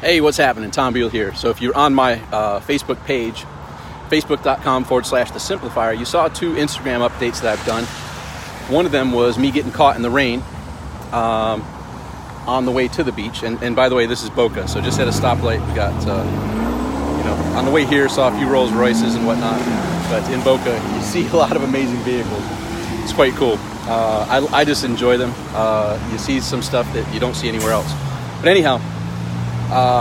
Hey, what's happening? Tom Beal here. So if you're on my Facebook page, facebook.com/The Simplifier, you saw 2 Instagram updates that I've done. One of them was me getting caught in the rain on the way to the beach. And by the way, this is Boca. So just at a stoplight, we got, on the way here, saw a few Rolls Royces and whatnot. But in Boca, you see a lot of amazing vehicles. It's quite cool. I just enjoy them. You see some stuff that you don't see anywhere else. But anyhow,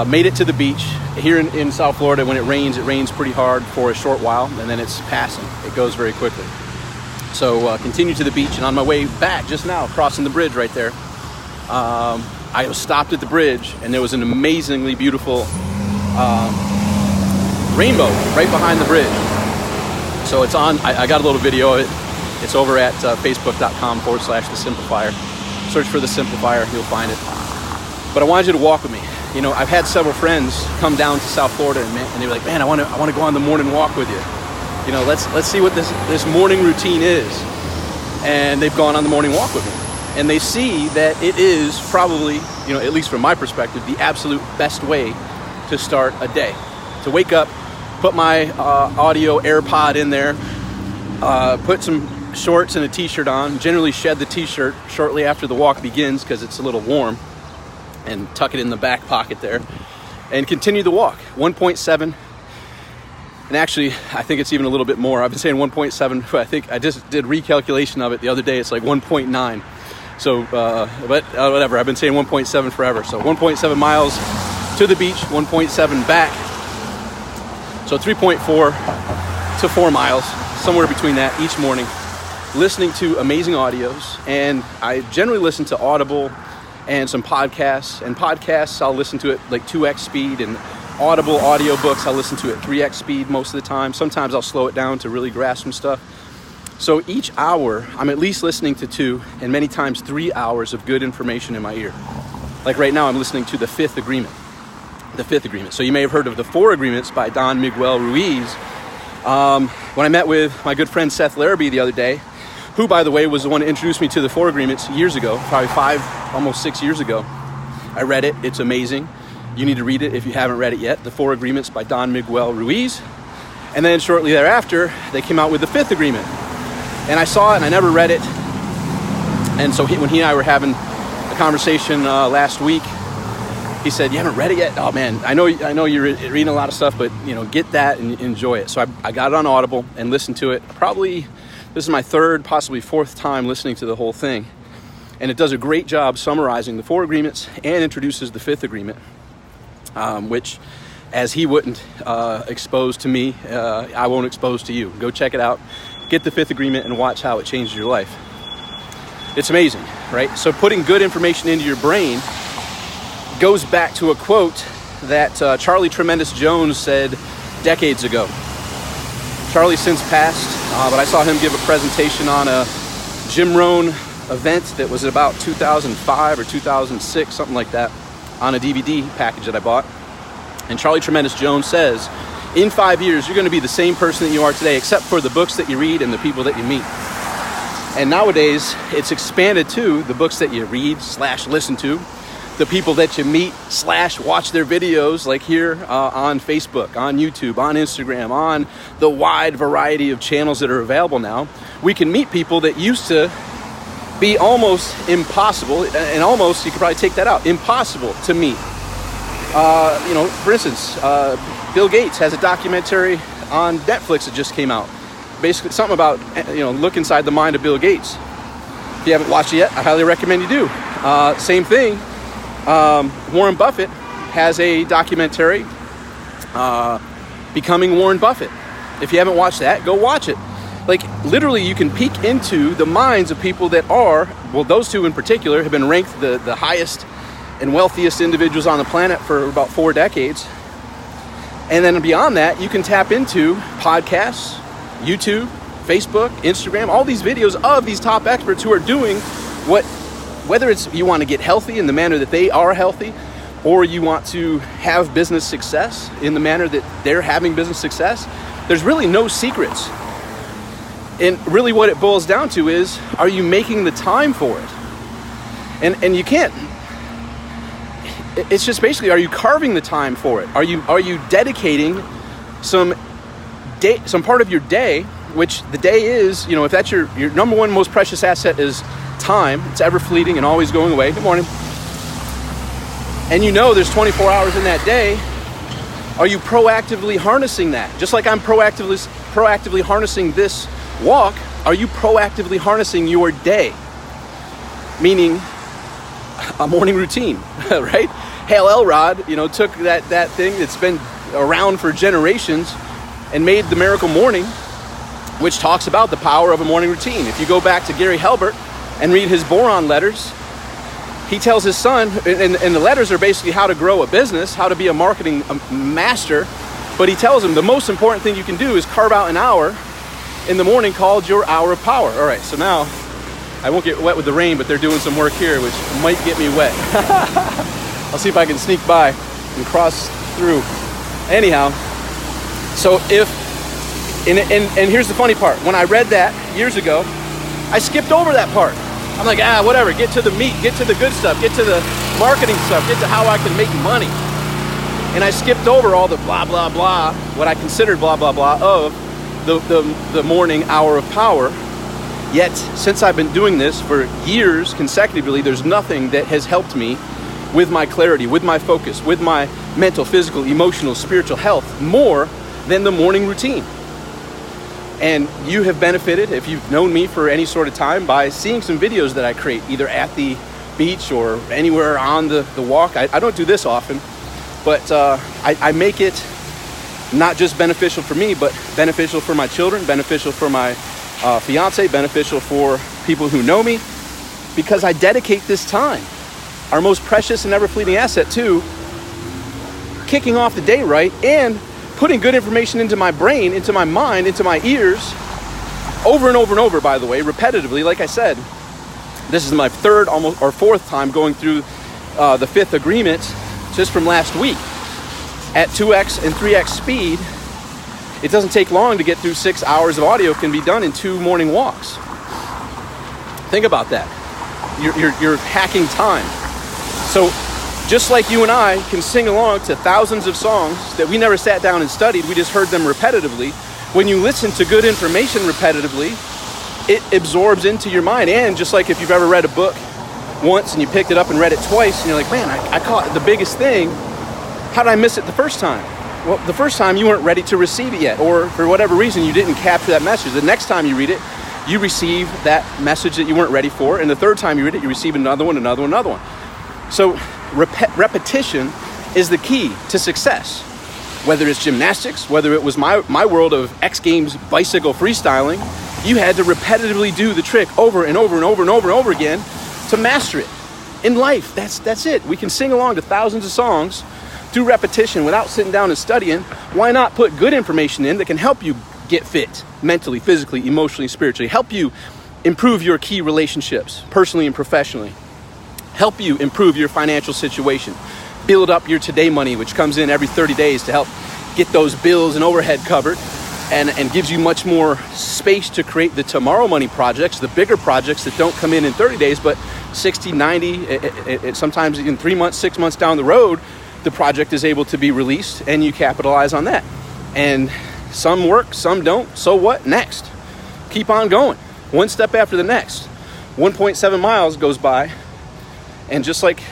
made it to the beach. Here in South Florida, when it rains pretty hard for a short while, and then it's passing. It goes very quickly. So continue to the beach, and on my way back just now, crossing the bridge right there, I was stopped at the bridge, and there was an amazingly beautiful rainbow right behind the bridge. So it's on, I got a little video of it. It's over at facebook.com/The Simplifier. Search for The Simplifier, you'll find it. But I wanted you to walk with me. You know, I've had several friends come down to South Florida and they were like, man, I want to go on the morning walk with you. You know, let's see what this morning routine is. And they've gone on the morning walk with me. And they see that it is probably, at least from my perspective, the absolute best way to start a day. To wake up, put my audio AirPod in there, put some shorts and a t-shirt on, generally shed the t-shirt shortly after the walk begins because it's a little warm, and tuck it in the back pocket there, and continue the walk. 1.7, and actually I think it's even a little bit more. I've been saying 1.7, but I think I just did recalculation of it the other day. It's like 1.9. So, but whatever, I've been saying 1.7 forever. So 1.7 miles to the beach, 1.7 back. So 3.4 to 4 miles, somewhere between that each morning, listening to amazing audios. And I generally listen to Audible and some podcasts. And podcasts, I'll listen to it like 2x speed, and Audible audiobooks, I'll listen to it 3x speed most of the time. Sometimes I'll slow it down to really grasp some stuff. So each hour, I'm at least listening to 2, and many times 3 hours of good information in my ear. Like right now, I'm listening to The Fifth Agreement. The Fifth Agreement. So you may have heard of The 4 Agreements by Don Miguel Ruiz. When I met with my good friend Seth Larrabee the other day, who, by the way, was the one who introduced me to The 4 Agreements years ago, probably 5, almost 6 years ago. I read it. It's amazing. You need to read it if you haven't read it yet. The 4 Agreements by Don Miguel Ruiz. And then shortly thereafter, they came out with The Fifth Agreement. And I saw it, and I never read it. And so when he and I were having a conversation last week, he said, "You haven't read it yet? Oh man, I know you're reading a lot of stuff, but get that and enjoy it." So I got it on Audible and listened to it. Probably this is my 3rd, possibly 4th time listening to the whole thing. And it does a great job summarizing the 4 agreements and introduces the 5th agreement, which, as he wouldn't expose to me, I won't expose to you. Go check it out. Get the 5th agreement and watch how it changes your life. It's amazing, right? So putting good information into your brain goes back to a quote that Charlie Tremendous Jones said decades ago. Charlie's since passed, but I saw him give a presentation on a Jim Rohn event that was about 2005 or 2006, something like that, on a DVD package that I bought. And Charlie Tremendous Jones says, in 5 years, you're going to be the same person that you are today, except for the books that you read and the people that you meet. And nowadays, it's expanded to the books that you read/listen to, the people that you meet /watch their videos, like here on Facebook, on YouTube, on Instagram, on the wide variety of channels that are available now. We can meet people that used to be almost impossible, and almost, you could probably take that out, impossible to meet. For instance, Bill Gates has a documentary on Netflix that just came out. Basically something about, look inside the mind of Bill Gates. If you haven't watched it yet, I highly recommend you do. Same thing. Warren Buffett has a documentary, Becoming Warren Buffett. If you haven't watched that, go watch it. Like, literally, you can peek into the minds of people that are, well, those 2 in particular have been ranked the highest and wealthiest individuals on the planet for about 4 decades. And then beyond that, you can tap into podcasts, YouTube, Facebook, Instagram, all these videos of these top experts who are doing whether it's you want to get healthy in the manner that they are healthy, or you want to have business success in the manner that they're having business success. There's really no secrets. And really what it boils down to is, are you making the time for it? And you can't. it's just basically, are you carving the time for it? Are you dedicating some part of your day, which the day is, if that's your number one most precious asset is time. It's ever fleeting and always going away. Good morning. And there's 24 hours in that day. Are you proactively harnessing that? Just like I'm proactively harnessing this walk, are you proactively harnessing your day? Meaning a morning routine, right? Hale Elrod, took that thing that's been around for generations and made the Miracle Morning, which talks about the power of a morning routine. If you go back to Gary Halbert and read his boron letters, he tells his son, and the letters are basically how to grow a business, how to be a marketing master, but he tells him the most important thing you can do is carve out an hour in the morning called your hour of power. All right, so now I won't get wet with the rain, but they're doing some work here, which might get me wet. I'll see if I can sneak by and cross through. Anyhow, so and here's the funny part. When I read that years ago, I skipped over that part. I'm like, whatever, get to the meat, get to the good stuff, get to the marketing stuff, get to how I can make money. And I skipped over all the blah, blah, blah, what I considered blah, blah, blah of the morning hour of power. Yet, since I've been doing this for years consecutively, there's nothing that has helped me with my clarity, with my focus, with my mental, physical, emotional, spiritual health more than the morning routine. And you have benefited, if you've known me for any sort of time, by seeing some videos that I create, either at the beach or anywhere on the walk. I don't do this often, but I make it not just beneficial for me, but beneficial for my children, beneficial for my fiance, beneficial for people who know me, because I dedicate this time, our most precious and ever fleeting asset, to kicking off the day right and putting good information into my brain, into my mind, into my ears, over and over and over, by the way, repetitively. Like I said, this is my third almost or fourth time going through the fifth agreement just from last week. At 2x and 3x speed, it doesn't take long to get through 6 hours of audio. It can be done in 2 morning walks. Think about that. You're hacking time. So just like you and I can sing along to thousands of songs that we never sat down and studied, we just heard them repetitively. When you listen to good information repetitively, it absorbs into your mind. And just like if you've ever read a book once and you picked it up and read it twice, and you're like, man, I caught the biggest thing. How did I miss it the first time? Well, the first time you weren't ready to receive it yet, or for whatever reason you didn't capture that message. The next time you read it, you receive that message that you weren't ready for, and the third time you read it, you receive another one. So repetition is the key to success. Whether it's gymnastics, whether it was my world of X Games bicycle freestyling, you had to repetitively do the trick over and over and over and over and over again to master it. In life, that's it. We can sing along to thousands of songs through repetition without sitting down and studying. Why not put good information in that can help you get fit mentally, physically, emotionally, spiritually, help you improve your key relationships, personally and professionally, help you improve your financial situation, build up your today money, which comes in every 30 days to help get those bills and overhead covered, and gives you much more space to create the tomorrow money projects, the bigger projects that don't come in 30 days, but 60, 90, sometimes in 3 months, 6 months down the road, the project is able to be released and you capitalize on that. And some work, some don't. So what? Next. Keep on going. One step after the next. 1.7 miles goes by, and just like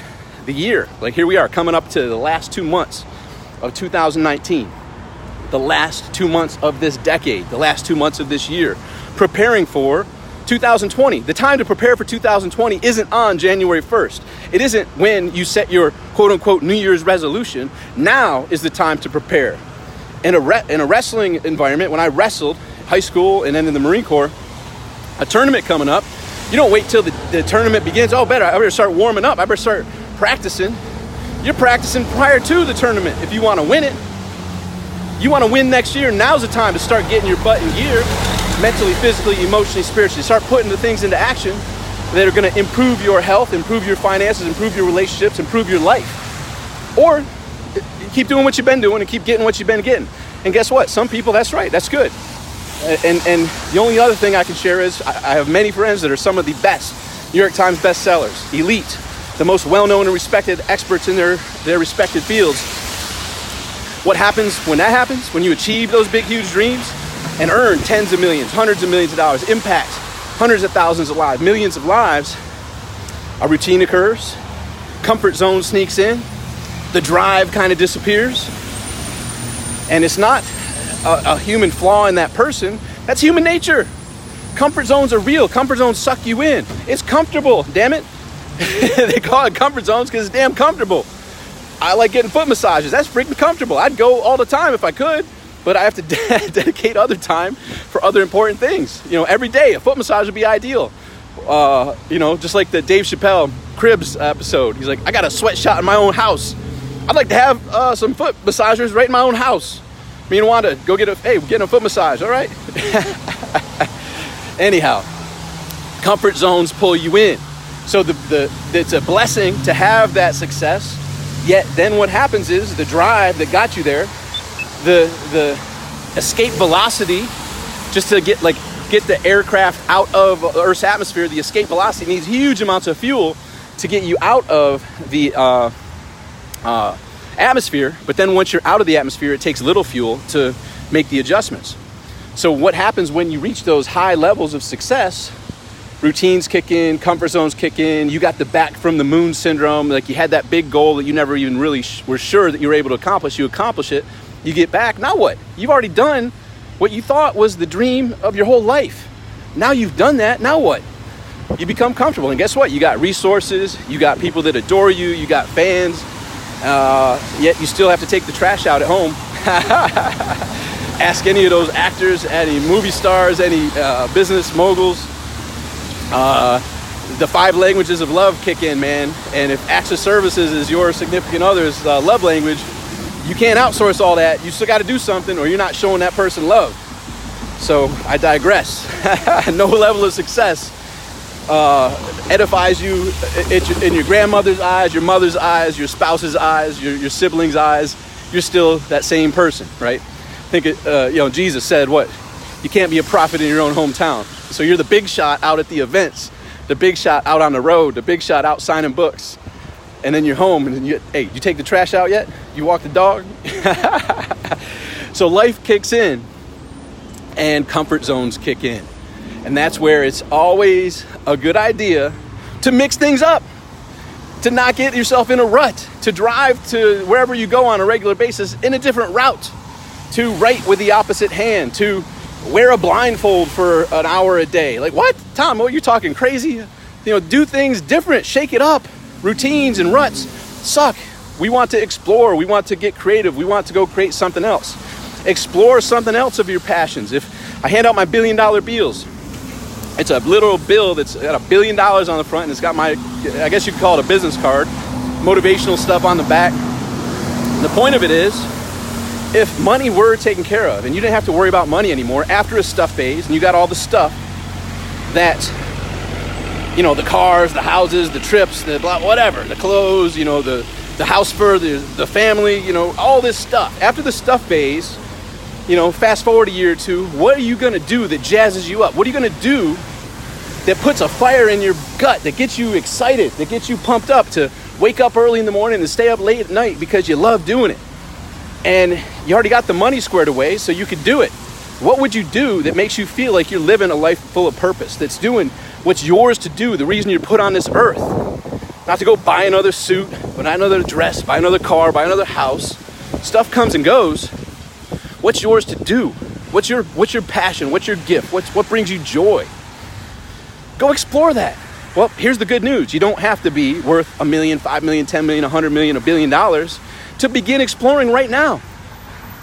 the year, like here we are coming up to the last 2 months of 2019, the last 2 months of this decade, the last 2 months of this year, preparing for 2020. The time to prepare for 2020 isn't on January 1st. It isn't when you set your quote unquote New Year's resolution. Now is the time to prepare. In a wrestling environment, when I wrestled high school and then in the Marine Corps, a tournament coming up, you don't wait till the tournament begins. I better start warming up. I better start practicing. You're practicing prior to the tournament if you want to win it. You want to win next year, now's the time to start getting your butt in gear, mentally, physically, emotionally, spiritually. Start putting the things into action that are going to improve your health, improve your finances, improve your relationships, improve your life. Or keep doing what you've been doing and keep getting what you've been getting. And guess what? Some people, that's right, that's good. And the only other thing I can share is I have many friends that are some of the best New York Times bestsellers, elite the most well-known and respected experts in their respected fields. What happens when that happens? When you achieve those big, huge dreams and earn tens of millions, hundreds of millions of dollars, impact hundreds of thousands of lives, millions of lives, a routine occurs, comfort zone sneaks in, the drive kind of disappears, and it's not a human flaw in that person. That's human nature. Comfort zones are real. Comfort zones suck you in. It's comfortable, damn it. They call it comfort zones because it's damn comfortable. I like getting foot massages. That's freaking comfortable. I'd go all the time if I could, but I have to dedicate other time for other important things. Every day a foot massage would be ideal. Just like the Dave Chappelle Cribs episode. He's like, I got a sweatshop in my own house. I'd like to have some foot massagers right in my own house. Me and Wanda, go get we're getting a foot massage, all right? Anyhow, comfort zones pull you in. So it's a blessing to have that success. Yet then what happens is the drive that got you there, the escape velocity, just to get the aircraft out of Earth's atmosphere, the escape velocity needs huge amounts of fuel to get you out of the atmosphere. But then once you're out of the atmosphere, it takes little fuel to make the adjustments. So what happens when you reach those high levels of success? Routines kick in, comfort zones kick in. You got the back from the moon syndrome. Like you had that big goal that you never even really were sure that you were able to accomplish. You accomplish it. You get back. Now what? You've already done what you thought was the dream of your whole life. Now you've done that. Now what? You become comfortable. And guess what? You got resources. You got people that adore you. You got fans. Yet you still have to take the trash out at home. Ask any of those actors, any movie stars, any business moguls. The 5 languages of love kick in, man. And if acts of services is your significant other's love language, you can't outsource all that. You still got to do something, or you're not showing that person love. So I digress. No level of success edifies you in your grandmother's eyes, your mother's eyes, your spouse's eyes, your siblings' eyes. You're still that same person, right? I think Jesus said what? You can't be a prophet in your own hometown. So you're the big shot out at the events, the big shot out on the road, the big shot out signing books. And then you're home and you take the trash out yet? You walk the dog? So life kicks in and comfort zones kick in. And that's where it's always a good idea to mix things up, to not get yourself in a rut, to drive to wherever you go on a regular basis in a different route, to write with the opposite hand, to wear a blindfold for an hour a day. Like, what? Tom, what, you're talking crazy? Do things different, shake it up. Routines and ruts suck. We want to explore. We want to get creative. We want to go create something else. Explore something else of your passions. If I hand out my $1 billion Beals, it's a literal bill that's got $1 billion on the front, and it's got my, I guess you could call it a business card, motivational stuff on the back. And the point of it is, if money were taken care of and you didn't have to worry about money anymore after a stuff phase, and you got all the stuff that, the cars, the houses, the trips, the blah, whatever, the clothes, the house for the family, all this stuff. After the stuff phase, fast forward a year or two, what are you going to do that jazzes you up? What are you going to do that puts a fire in your gut, that gets you excited, that gets you pumped up to wake up early in the morning and stay up late at night because you love doing it? And you already got the money squared away, so you could do it. What would you do that makes you feel like you're living a life full of purpose, that's doing what's yours to do, the reason you're put on this earth? Not to go buy another suit, buy another dress, buy another car, buy another house. Stuff comes and goes. What's yours to do? What's your passion? What's your gift? What brings you joy? Go explore that. Well, here's the good news. You don't have to be worth $1 million, $5 million, $10 million, $100 million, $1 billion to begin exploring right now.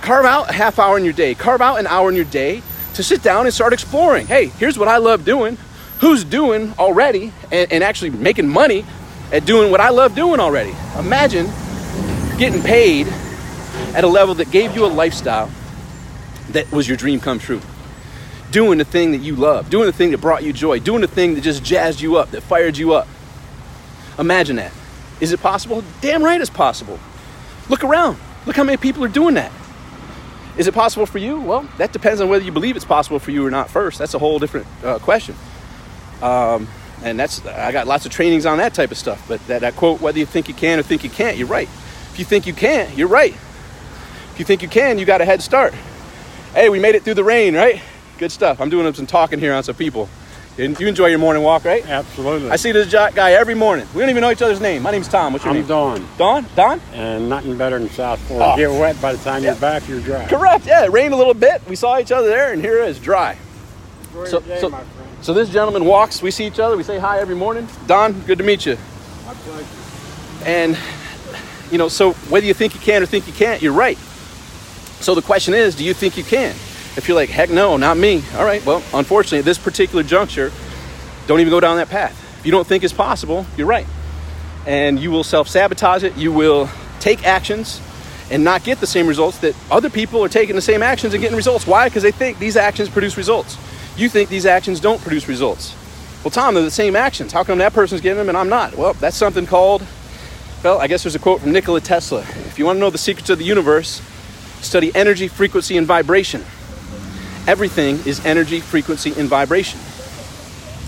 Carve out a half hour in your day. Carve out an hour in your day to sit down and start exploring. Hey, here's what I love doing. Who's doing already and actually making money at doing what I love doing already? Imagine getting paid at a level that gave you a lifestyle that was your dream come true. Doing the thing that you love, doing the thing that brought you joy, doing the thing that just jazzed you up, that fired you up. Imagine that. Is it possible? Damn right it's possible. Look around. Look how many people are doing that. Is it possible for you? Well, that depends on whether you believe it's possible for you or not first. That's a whole different question. And I got lots of trainings on that type of stuff. But that quote, whether you think you can or think you can't, you're right. If you think you can't, you're right. If you think you can, you got a head start. Hey, we made it through the rain, right? Good stuff. I'm doing some talking here on some people. You enjoy your morning walk, right? Absolutely. I see this guy every morning. We don't even know each other's name. My name's Tom. What's your name? I'm Don. Don? Don? And nothing better than South Florida. Oh. Get wet by the time you're back, you're dry. Correct. Yeah, it rained a little bit. We saw each other there, and here it is, dry. So, my friend. So this gentleman walks. We see each other. We say hi every morning. Don, good to meet you. My pleasure. And, so whether you think you can or think you can't, you're right. So the question is, do you think you can? If you're like, heck no, not me. All right, well, unfortunately, at this particular juncture, don't even go down that path. If you don't think it's possible, you're right. And you will self-sabotage it. You will take actions and not get the same results that other people are taking the same actions and getting results. Why? Because they think these actions produce results. You think these actions don't produce results. Well, Tom, they're the same actions. How come that person's getting them and I'm not? Well, that's something called, I guess there's a quote from Nikola Tesla. If you want to know the secrets of the universe, study energy, frequency, and vibration. Everything is energy, frequency, and vibration.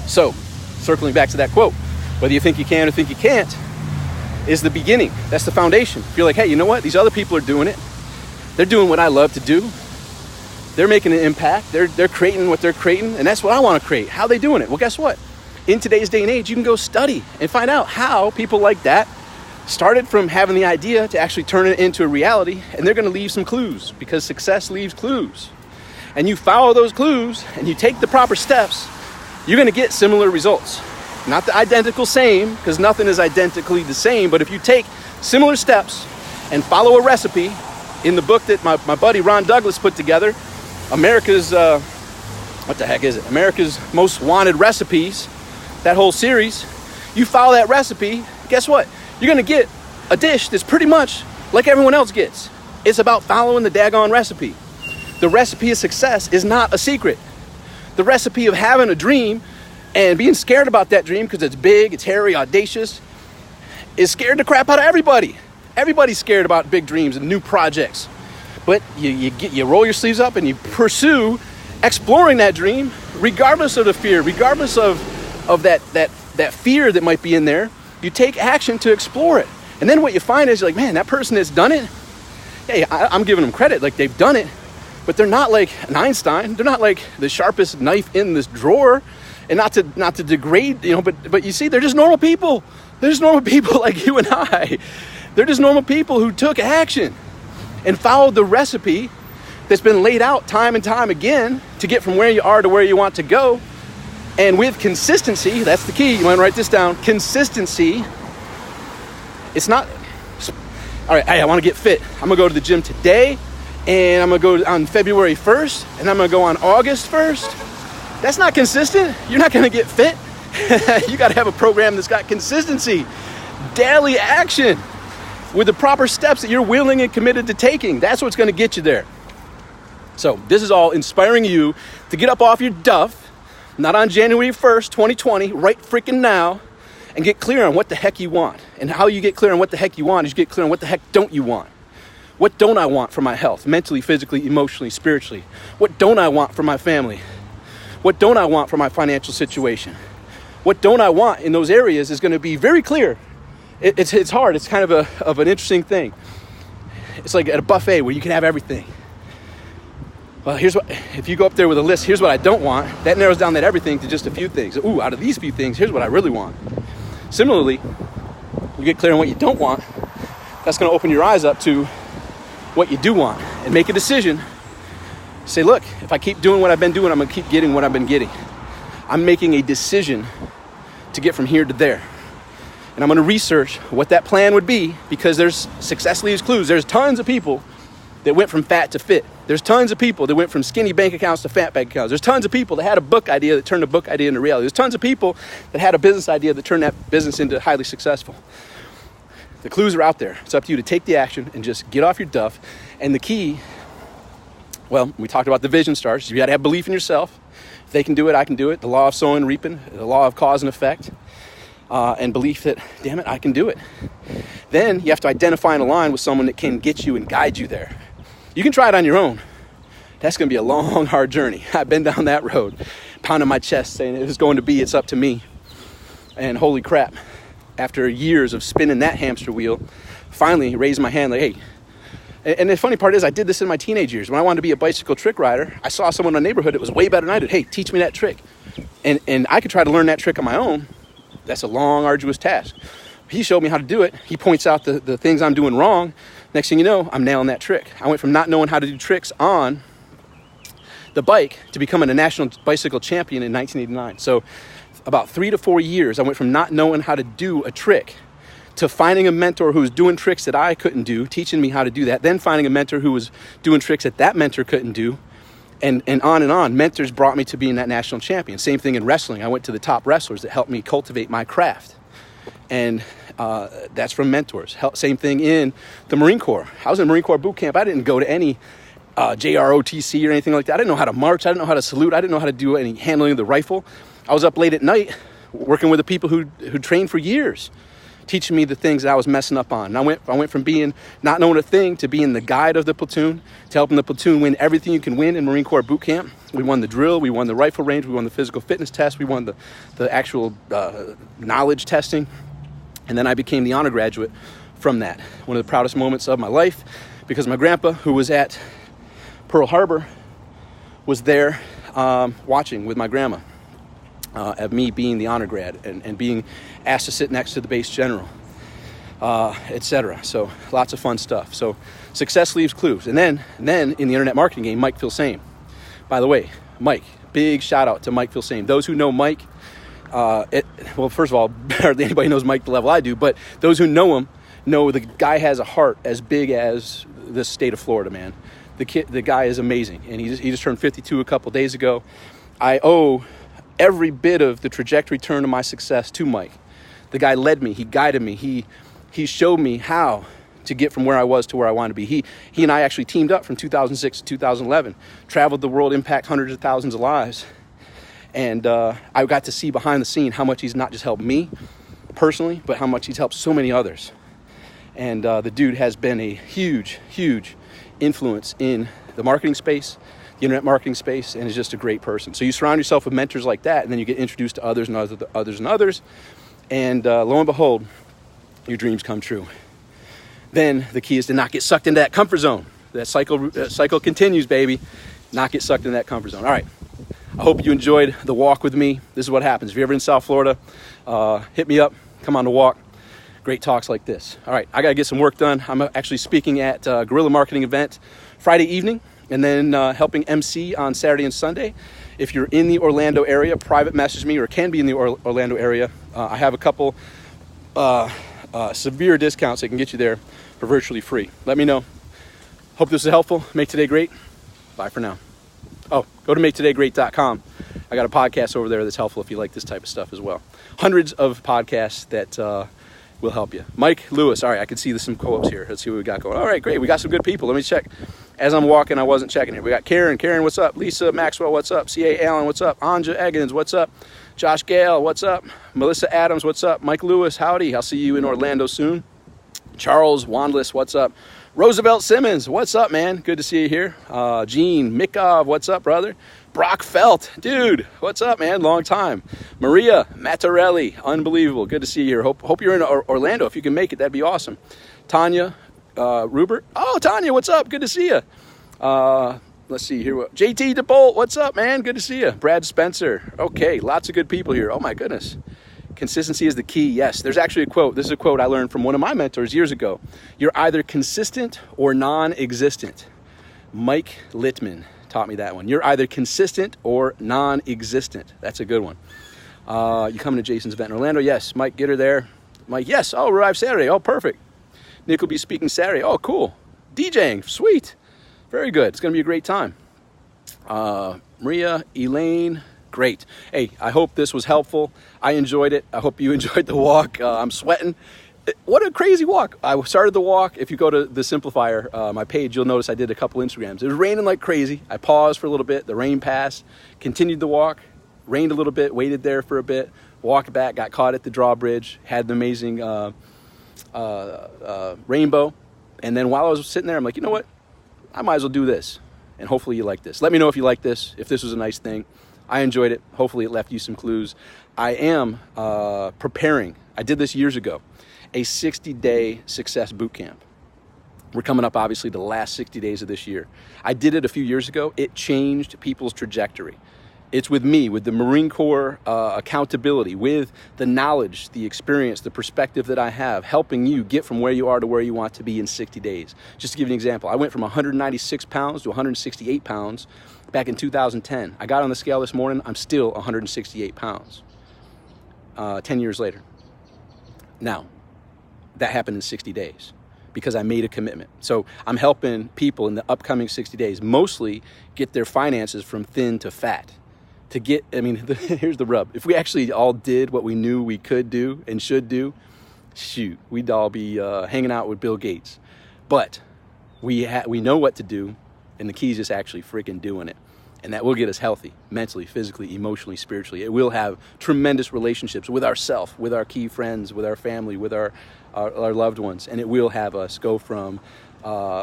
So, circling back to that quote, whether you think you can or think you can't, is the beginning. That's the foundation. If you're like, hey, you know what? These other people are doing it. They're doing what I love to do. They're making an impact. They're creating what they're creating, and that's what I want to create. How are they doing it? Well, guess what? In today's day and age, you can go study and find out how people like that started from having the idea to actually turn it into a reality, and they're going to leave some clues because success leaves clues. And you follow those clues and you take the proper steps, you're going to get similar results. Not the identical same, because nothing is identically the same, but if you take similar steps and follow a recipe in the book that my buddy Ron Douglas put together, America's, what the heck is it? America's Most Wanted Recipes, that whole series, you follow that recipe, guess what? You're going to get a dish that's pretty much like everyone else gets. It's about following the daggone recipe. The recipe of success is not a secret. The recipe of having a dream and being scared about that dream because it's big, it's hairy, audacious, is scared the crap out of everybody. Everybody's scared about big dreams and new projects. But you roll your sleeves up and you pursue exploring that dream regardless of the fear, regardless of that fear that might be in there. You take action to explore it. And then what you find is you're like, man, that person that's done it, hey, I'm giving them credit, like they've done it. But they're not like an Einstein. They're not like the sharpest knife in this drawer. And not to degrade, but you see, they're just normal people. They're just normal people like you and I. They're just normal people who took action and followed the recipe that's been laid out time and time again to get from where you are to where you want to go. And with consistency, that's the key. You want to write this down. Consistency. It's not, all right, hey, I want to get fit. I'm going to go to the gym today. And I'm going to go on February 1st, and I'm going to go on August 1st. That's not consistent. You're not going to get fit. You got to have a program that's got consistency, daily action with the proper steps that you're willing and committed to taking. That's what's going to get you there. So this is all inspiring you to get up off your duff, not on January 1st, 2020, right freaking now, and get clear on what the heck you want. And how you get clear on what the heck you want is you get clear on what the heck don't you want. What don't I want for my health, mentally, physically, emotionally, spiritually? What don't I want for my family? What don't I want for my financial situation? What don't I want in those areas is going to be very clear. It's hard. It's kind of an interesting thing. It's like at a buffet where you can have everything. Well, here's what, if you go up there with a list, here's what I don't want, that narrows down that everything to just a few things. Ooh, out of these few things, here's what I really want. Similarly, you get clear on what you don't want, that's going to open your eyes up to what you do want and make a decision. Say, look, if I keep doing what I've been doing, I'm going to keep getting what I've been getting. I'm making a decision to get from here to there. And I'm going to research what that plan would be because there's success leaves clues. There's tons of people that went from fat to fit. There's tons of people that went from skinny bank accounts to fat bank accounts. There's tons of people that had a book idea that turned a book idea into reality. There's tons of people that had a business idea that turned that business into highly successful. The clues are out there. It's up to you to take the action and just get off your duff. And the key, well, we talked about the vision starts. You got to have belief in yourself. If they can do it, I can do it. The law of sowing and reaping, the law of cause and effect, and belief that, damn it, I can do it. Then you have to identify and align with someone that can get you and guide you there. You can try it on your own. That's going to be a long, hard journey. I've been down that road, pounding my chest, saying it was going to be, it's up to me. And holy crap, after years of spinning that hamster wheel, finally raised my hand like, hey. And the funny part is I did this in my teenage years. When I wanted to be a bicycle trick rider, I saw someone in the neighborhood that was way better than I did. Hey, teach me that trick. And I could try to learn that trick on my own. That's a long, arduous task. He showed me how to do it. He points out the things I'm doing wrong. Next thing you know, I'm nailing that trick. I went from not knowing how to do tricks on the bike to becoming a national bicycle champion in 1989. So about 3 to 4 years, I went from not knowing how to do a trick to finding a mentor who was doing tricks that I couldn't do, teaching me how to do that, then finding a mentor who was doing tricks that mentor couldn't do, and on and on. Mentors brought me to being that national champion. Same thing in wrestling. I went to the top wrestlers that helped me cultivate my craft. And that's from mentors. Same thing in the Marine Corps. I was in Marine Corps boot camp. I didn't go to any JROTC or anything like that. I didn't know how to march. I didn't know how to salute. I didn't know how to do any handling of the rifle. I was up late at night working with the people who trained for years, teaching me the things that I was messing up on. And I went from being not knowing a thing to being the guide of the platoon, to helping the platoon win everything you can win in Marine Corps boot camp. We won the drill, we won the rifle range, we won the physical fitness test, we won the actual knowledge testing. And then I became the honor graduate from that. One of the proudest moments of my life, because my grandpa, who was at Pearl Harbor, was there watching with my grandma. Of me being the honor grad and being asked to sit next to the base general, etc. So lots of fun stuff. So success leaves clues. And then in the internet marketing game, Mike Filsame. By the way, Mike, big shout out to Mike Filsame. Those who know Mike, well, first of all, hardly anybody knows Mike the level I do, but those who know him know the guy has a heart as big as the state of Florida, man. The guy is amazing. And he just turned 52 a couple days ago. I owe every bit of the trajectory turn of my success to Mike. The guy led me, he guided me, he showed me how to get from where I was to where I wanted to be. He and I actually teamed up from 2006 to 2011, traveled the world, impact hundreds of thousands of lives. And I got to see behind the scene how much he's not just helped me personally, but how much he's helped so many others. And the dude has been a huge, huge influence in the marketing space, the internet marketing space, and is just a great person. So you surround yourself with mentors like that, and then you get introduced to others and others and others, and lo and behold, your dreams come true. Then the key is to not get sucked into that comfort zone. That cycle continues, baby. Not get sucked into that comfort zone. All right. I hope you enjoyed the walk with me. This is what happens. If you're ever in South Florida, hit me up. Come on the walk. Great talks like this. All right. I got to get some work done. I'm actually speaking at a guerrilla marketing event Friday evening, and then helping MC on Saturday and Sunday. If you're in the Orlando area, private message me, or can be in the Orlando area. I have a couple severe discounts that can get you there for virtually free. Let me know. Hope this is helpful. Make today great. Bye for now. Oh, go to maketodaygreat.com. I got a podcast over there that's helpful if you like this type of stuff as well. Hundreds of podcasts that will help you. Mike Lewis. All right, I can see some co-ops here. Let's see what we got going. All right, great. We got some good people. Let me check. As I'm walking, I wasn't checking here. We got Karen. Karen, what's up? Lisa Maxwell, what's up? C.A. Allen, what's up? Anja Eggins, what's up? Josh Gale, what's up? Melissa Adams, what's up? Mike Lewis, howdy. I'll see you in Orlando soon. Charles Wandless, what's up? Roosevelt Simmons, what's up, man? Good to see you here. Gene Mikov, what's up, brother? Brock Felt, dude, what's up, man? Long time. Maria Mattarelli, unbelievable. Good to see you here. Hope you're in Orlando. If you can make it, that'd be awesome. Tanya Rubert. Oh, Tanya, what's up? Good to see you. Let's see here. JT DeBolt, what's up, man? Good to see you. Brad Spencer. Okay, lots of good people here. Oh, my goodness. Consistency is the key. Yes, there's actually a quote. This is a quote I learned from one of my mentors years ago. You're either consistent or non-existent. Mike Littman taught me that one. You're either consistent or non-existent. That's a good one. You coming to Jason's event in Orlando? Yes. Mike, get her there. Mike, yes. Oh, arrive Saturday. Oh, perfect. Nick will be speaking Saturday. Oh, cool. DJing. Sweet. Very good. It's going to be a great time. Maria, Elaine, great. Hey, I hope this was helpful. I enjoyed it. I hope you enjoyed the walk. I'm sweating. What a crazy walk. I started the walk. If you go to the Simplifier, my page, you'll notice I did a couple Instagrams. It was raining like crazy. I paused for a little bit. The rain passed. Continued the walk. Rained a little bit. Waited there for a bit. Walked back. Got caught at the drawbridge. Had an amazing rainbow. And then while I was sitting there, I'm like, you know what? I might as well do this. And hopefully you like this. Let me know if you like this, if this was a nice thing. I enjoyed it. Hopefully it left you some clues. I am preparing, I did this years ago, a 60-day success boot camp. We're coming up, obviously, the last 60 days of this year. I did it a few years ago. It changed people's trajectory. It's with me, with the Marine Corps accountability, with the knowledge, the experience, the perspective that I have, helping you get from where you are to where you want to be in 60 days. Just to give you an example, I went from 196 pounds to 168 pounds back in 2010. I got on the scale this morning. I'm still 168 pounds 10 years later. Now, that happened in 60 days because I made a commitment. So I'm helping people in the upcoming 60 days mostly get their finances from thin to fat. To get, I mean, here's the rub. If we actually all did what we knew we could do and should do, shoot, we'd all be hanging out with Bill Gates. But we know what to do, and the key is just actually freaking doing it. And that will get us healthy, mentally, physically, emotionally, spiritually. It will have tremendous relationships with ourselves, with our key friends, with our family, with our loved ones. And it will have us go from,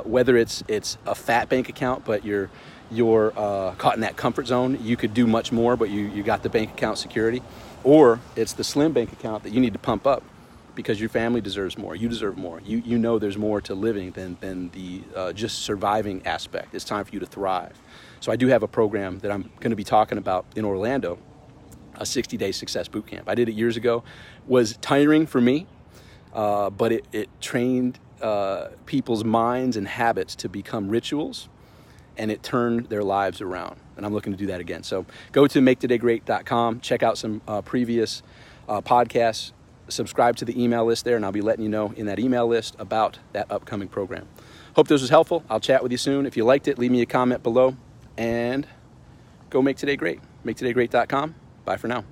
whether it's a fat bank account, but you're caught in that comfort zone, you could do much more, but you got the bank account security. Or it's the slim bank account that you need to pump up because your family deserves more. You deserve more. You know there's more to living than the just surviving aspect. It's time for you to thrive. So I do have a program that I'm going to be talking about in Orlando, a 60-day success boot camp. I did it years ago. Was tiring for me, but it trained people's minds and habits to become rituals, and it turned their lives around. And I'm looking to do that again. So go to maketodaygreat.com, check out some previous podcasts, subscribe to the email list there, and I'll be letting you know in that email list about that upcoming program. Hope this was helpful. I'll chat with you soon. If you liked it, leave me a comment below, and go make today great. maketodaygreat.com. Bye for now.